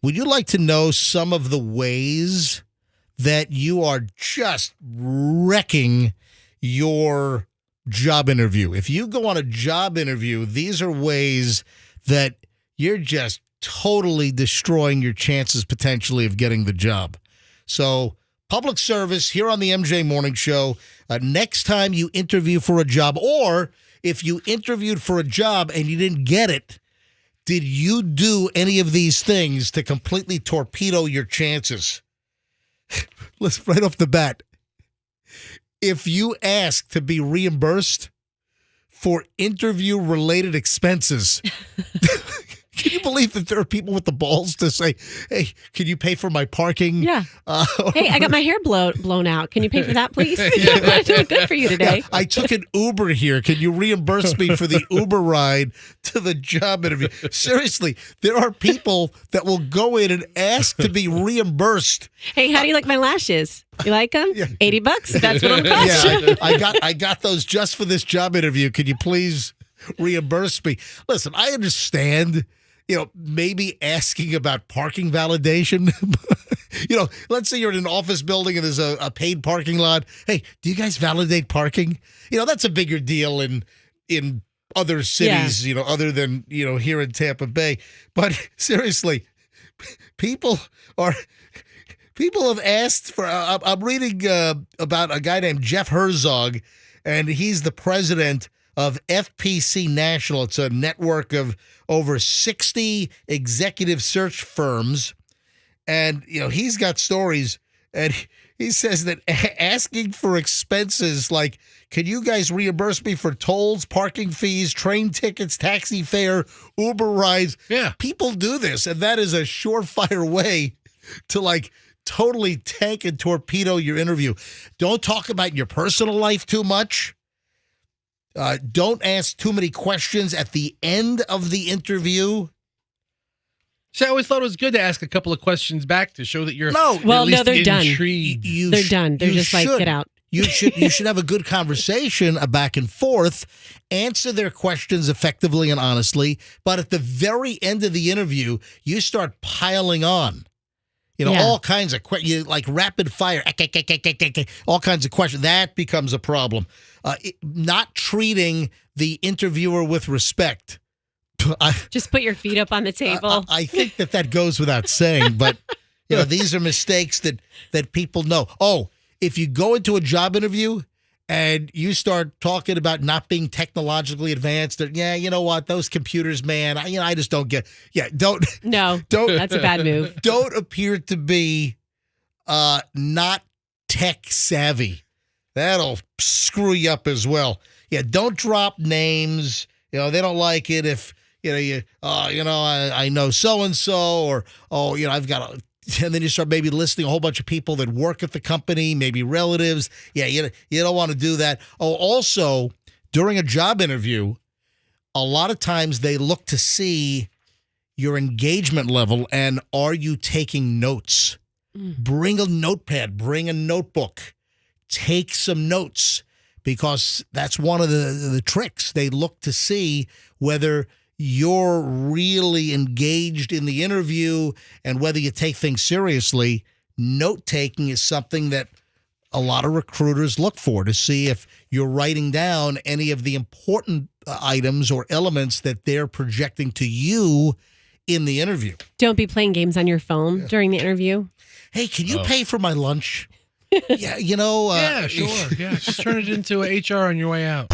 Would you like to know some of the ways that you are just wrecking your job interview? If you go on a job interview, these are ways that you're just totally destroying your chances potentially of getting the job. So, public service here on the MJ Morning Show. Next time you interview for a job, or if you interviewed for a job and you didn't get it, did you do any of these things to completely torpedo your chances? Let's right off the bat. If you ask to be reimbursed for interview-related expenses, can you believe that there are people with the balls to say, hey, can you pay for my parking? Yeah. Hey, I got my hair blown out. Can you pay for that, please? I'm doing good for you today. Yeah, I took an Uber here. Can you reimburse me for the Uber ride to the job interview? Seriously, there are people that will go in and ask to be reimbursed. Hey, how do you like my lashes? You like them? Yeah. $80? That's what I'm cost. Yeah, I got those just for this job interview. Can you please reimburse me? Listen, I understand, maybe asking about parking validation. Let's say you're in an office building and there's a paid parking lot. Hey, do you guys validate parking? That's a bigger deal in other cities, other than, here in Tampa Bay. But seriously, people have asked for, I'm reading about a guy named Jeff Herzog, and he's the president of FPC National. It's a network of over 60 executive search firms. And, he's got stories, and he says that asking for expenses like, can you guys reimburse me for tolls, parking fees, train tickets, taxi fare, Uber rides? Yeah. People do this, and that is a surefire way to, totally tank and torpedo your interview. Don't talk about your personal life too much. Don't ask too many questions at the end of the interview. So I always thought it was good to ask a couple of questions back to show that you're they're done. intrigued. They're done. They're just should. get out. You should have a good conversation, a back and forth, answer their questions effectively and honestly. But at the very end of the interview, you start piling on. All kinds of questions, like rapid fire, all kinds of questions. That becomes a problem. Not treating the interviewer with respect. Just put your feet up on the table. I think that goes without saying, but these are mistakes that people know. Oh, if you go into a job interview and you start talking about not being technologically advanced, you know what, those computers, man, I just don't get. Yeah, don't. No, that's a bad move. Don't appear to be not tech savvy. That'll screw you up as well. Yeah, don't drop names. They don't like it if I know so and so, or I've got a. And then you start maybe listing a whole bunch of people that work at the company, maybe relatives. Yeah, you don't want to do that. Oh, also, during a job interview, a lot of times they look to see your engagement level and are you taking notes? Bring a notepad, bring a notebook, take some notes, because that's one of the tricks. They look to see whether you're really engaged in the interview and whether you take things seriously. Note-taking is something that a lot of recruiters look for, to see if you're writing down any of the important items or elements that they're projecting to you in the interview. Don't be playing games on your phone during the interview. Hey, can you pay for my lunch? Yeah, sure. Yeah, just turn it into HR on your way out.